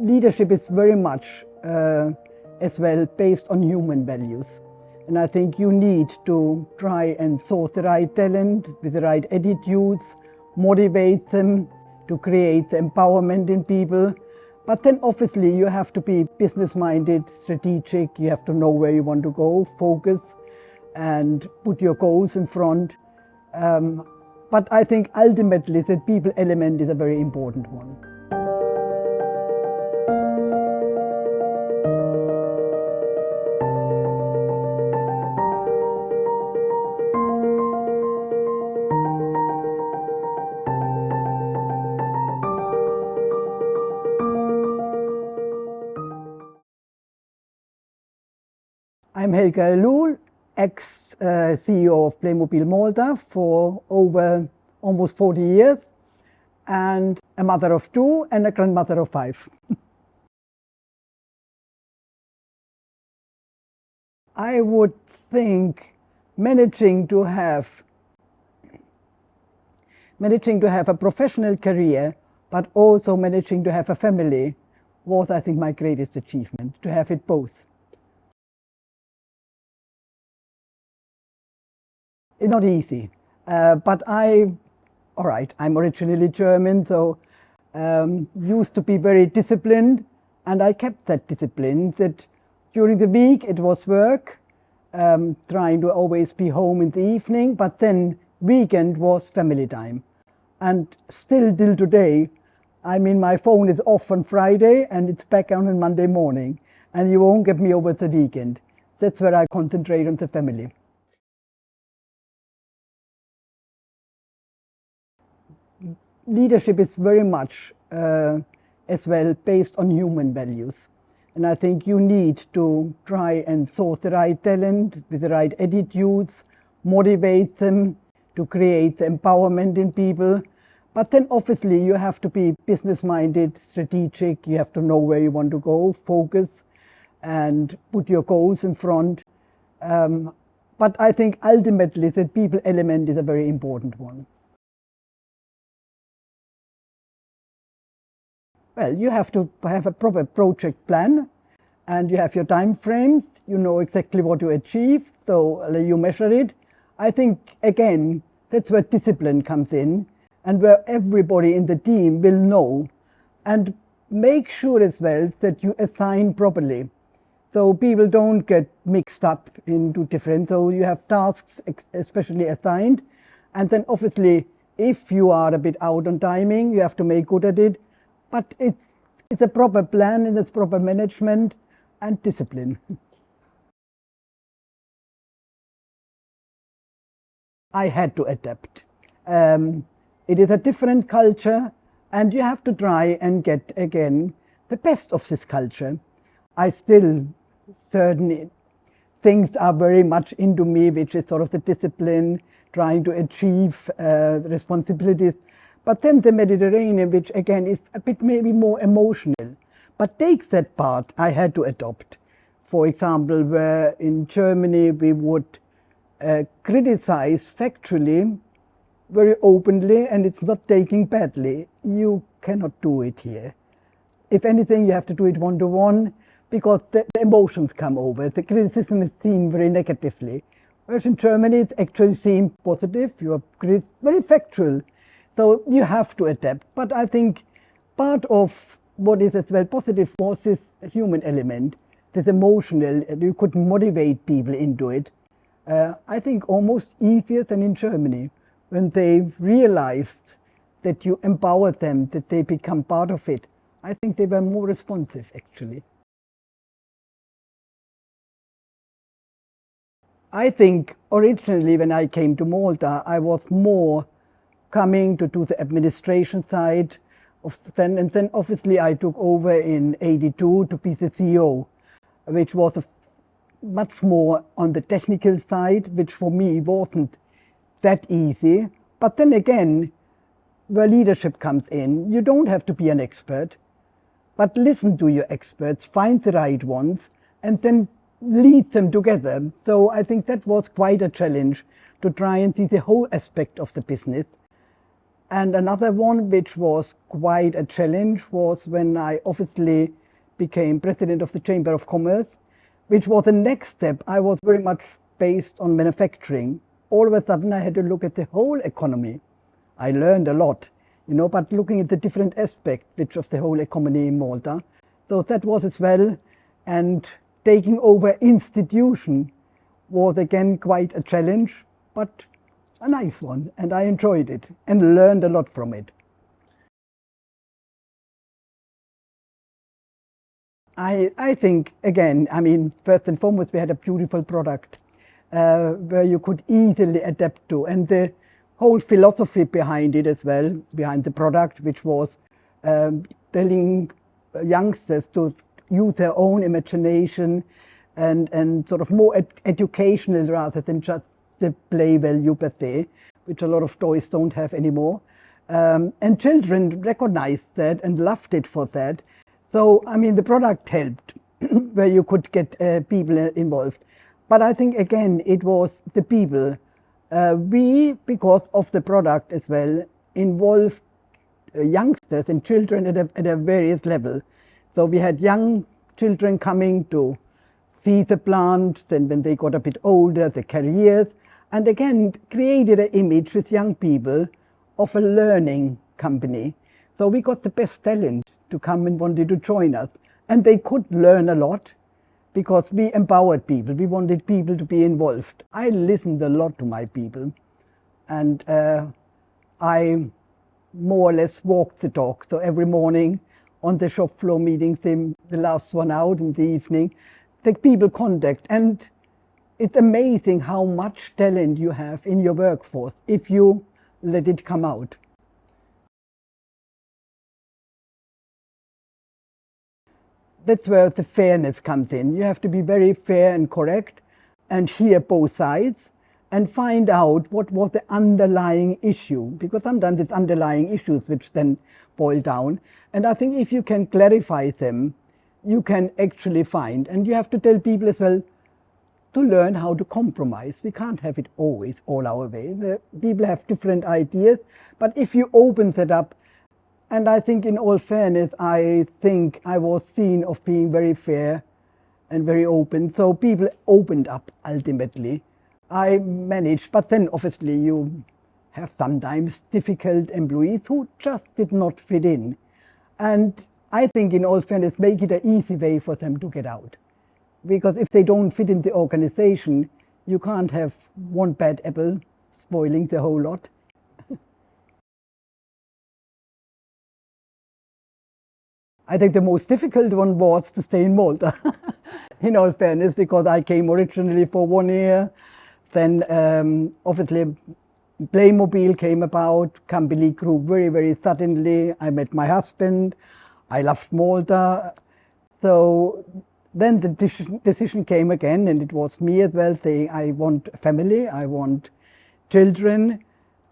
leadership is very much as well based on human values. And I think you need to try and source the right talent with the right attitudes, motivate them to create the empowerment in people. But then obviously you have to be business-minded, strategic, you have to know where you want to go, focus and put your goals in front. But I think ultimately the people element is a very important one. I'm Helga Ellul, ex-CEO of Playmobil Malta for over almost 40 years, and a mother of 2 and a grandmother of 5. I would think managing to have a professional career, but also managing to have a family was, I think, my greatest achievement, to have it both. It's not easy, but I'm originally German, so used to be very disciplined, and I kept that discipline. That during the week it was work, trying to always be home in the evening, but then weekend was family time. And still till today, I mean, my phone is off on Friday and it's back on Monday morning, and you won't get me over the weekend. That's where I concentrate on the family. Leadership is very much as well based on human values. And I think you need to try and source the right talent with the right attitudes, motivate them to create the empowerment in people. But then obviously you have to be business-minded, strategic, you have to know where you want to go, focus and put your goals in front. But I think ultimately the people element is a very important one. Well, you have to have a proper project plan, and you have your time frames, you know exactly what you achieve, so you measure it. I think, again, that's where discipline comes in, and where everybody in the team will know, and make sure as well that you assign properly. So people don't get mixed up into different, so you have tasks especially assigned, and then obviously if you are a bit out on timing, you have to make good at it. But it's a proper plan and it's proper management and discipline. I had to adapt. It is a different culture, and you have to try and get, again, the best of this culture. I still, certain things are very much into me, which is sort of the discipline, trying to achieve responsibilities. But then the Mediterranean, which again is a bit maybe more emotional, but takes that part, I had to adopt. For example, where in Germany we would criticize factually, very openly, and it's not taken badly. You cannot do it here. If anything, you have to do it one-to-one, because the emotions come over. The criticism is seen very negatively. Whereas in Germany, it's actually seen positive. You are very factual. So you have to adapt. But I think part of what is as well positive was this human element, this emotional, you could motivate people into it. I think almost easier than in Germany, when they've realized that you empower them, that they become part of it. I think they were more responsive, actually. I think originally when I came to Malta, I was more coming to do the administration side of then, and then obviously I took over in '82 to be the CEO, which was much more on the technical side, which for me wasn't that easy. But then again, where leadership comes in, you don't have to be an expert, but listen to your experts, find the right ones, and then lead them together. So I think that was quite a challenge, to try and see the whole aspect of the business. And another one, which was quite a challenge, was when I obviously became president of the Chamber of Commerce, which was the next step. I was very much based on manufacturing. All of a sudden, I had to look at the whole economy. I learned a lot, but looking at the different aspects which of the whole economy in Malta. So that was as well. And taking over institution was again quite a challenge, but a nice one. And I enjoyed it and learned a lot from it. I think, again, first and foremost, we had a beautiful product where you could easily adapt to. And the whole philosophy behind it as well, behind the product, which was telling youngsters to use their own imagination and sort of more educational rather than just the play value per se, which a lot of toys don't have anymore. And children recognized that and loved it for that. So, the product helped where you could get people involved. But I think, again, it was the people. We, because of the product as well, involved youngsters and children at a various level. So we had young children coming to see the plant, then when they got a bit older, the careers, and again, created an image with young people of a learning company. So we got the best talent to come and wanted to join us. And they could learn a lot because we empowered people. We wanted people to be involved. I listened a lot to my people, and I more or less walked the talk. So every morning on the shop floor meetings, the last one out in the evening, the people contact. And it's amazing how much talent you have in your workforce if you let it come out. That's where the fairness comes in. You have to be very fair and correct and hear both sides and find out what was the underlying issue, because sometimes it's underlying issues which then boil down. And I think if you can clarify them, you can actually find, and you have to tell people as well to learn how to compromise. We can't have it always all our way. The people have different ideas, but if you open that up, and I think in all fairness, I think I was seen of being very fair and very open. So people opened up ultimately. I managed, but then obviously you have sometimes difficult employees who just did not fit in. And I think in all fairness, make it an easy way for them to get out. Because if they don't fit in the organization, you can't have one bad apple spoiling the whole lot. I think the most difficult one was to stay in Malta, in all fairness, because I came originally for 1 year. Then obviously Playmobil came about, company grew very, very suddenly. I met my husband, I loved Malta. So then the decision came again, and it was me as well, saying I want a family, I want children.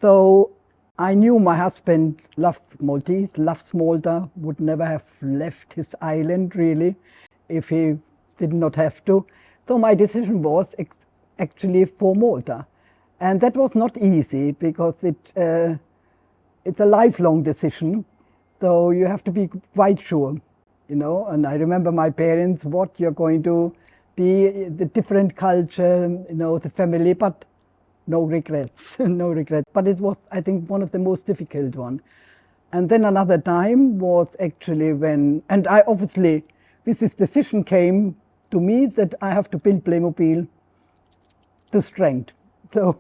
So I knew my husband loved Maltese, loves Malta, would never have left his island really if he did not have to. So my decision was actually for Malta. And that was not easy because it's a lifelong decision. So you have to be quite sure, And I remember my parents, what you're going to be, the different culture, the family, but no regrets, no regrets. But it was, I think, one of the most difficult one. And then another time was actually when, and I obviously, this decision came to me that I have to build Playmobil to strength. So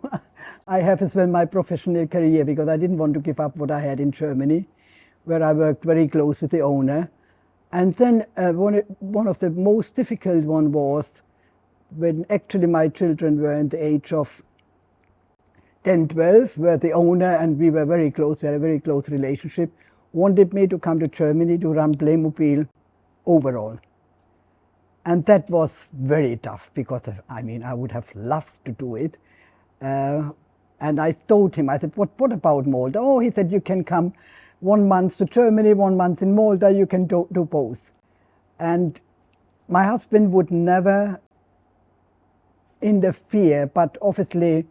I have as well my professional career because I didn't want to give up what I had in Germany, where I worked very close with the owner. And then one of the most difficult one was when actually my children were in the age of 10, 12, where the owner and we were very close, we had a very close relationship, wanted me to come to Germany to run Playmobil overall. And that was very tough because, I would have loved to do it. And I told him, I said, what about Malta? Oh, he said, you can come 1 month to Germany, 1 month in Malta, you can do both. And my husband would never interfere, but obviously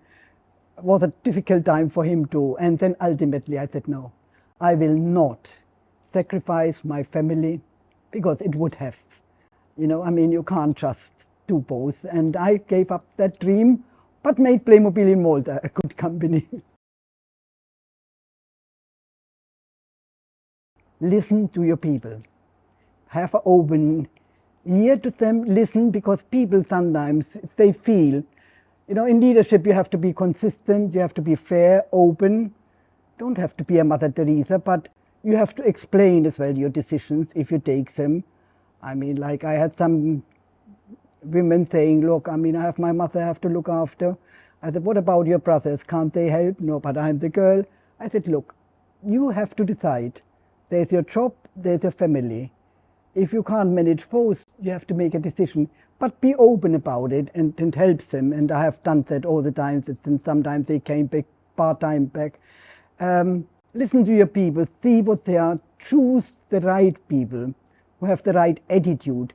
was a difficult time for him too. And then ultimately I said, no, I will not sacrifice my family, because it would have, I mean, you can't just do both. And I gave up that dream, but made Playmobil in Malta a good company. Listen to your people. Have an open ear to them. Listen, because people sometimes, if they feel, in leadership you have to be consistent, you have to be fair, open. Don't have to be a Mother Teresa, but you have to explain as well your decisions if you take them. I mean, like I had some women saying, look, I mean, I have my mother I have to look after. I said, what about your brothers? Can't they help? No, but I'm the girl. I said, look, you have to decide. There's your job, there's your family. If you can't manage both, you have to make a decision. But be open about it and help them. And I have done that all the time. And sometimes they came back, part-time back. Listen to your people, see what they are, choose the right people who have the right attitude.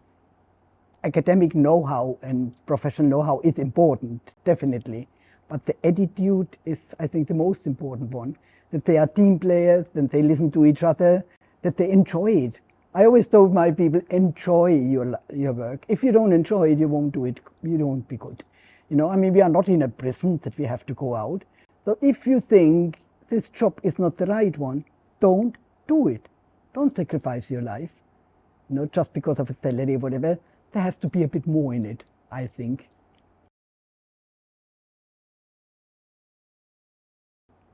Academic know-how and professional know-how is important, definitely. But the attitude is, I think, the most important one. That they are team players, that they listen to each other, that they enjoy it. I always told my people, enjoy your work. If you don't enjoy it, you won't do it, you won't be good. I mean, we are not in a prison that we have to go out. So if you think this job is not the right one, don't do it. Don't sacrifice your life, just because of a salary or whatever. There has to be a bit more in it, I think.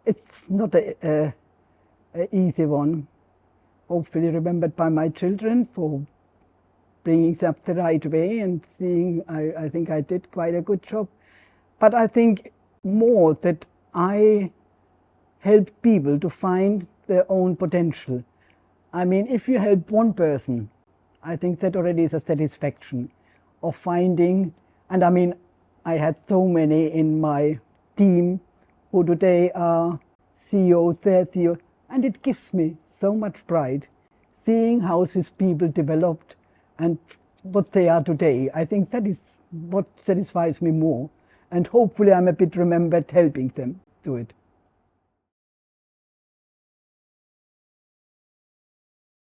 It's not a easy one. Hopefully remembered by my children for bringing them up the right way and seeing, I think I did quite a good job. But I think more that I help people to find their own potential. I mean, if you help one person, I think that already is a satisfaction of finding, and I mean, I had so many in my team who today are CEOs, their CEO, and it gives me so much pride seeing how these people developed and what they are today. I think that is what satisfies me more, and hopefully I'm a bit remembered helping them do it.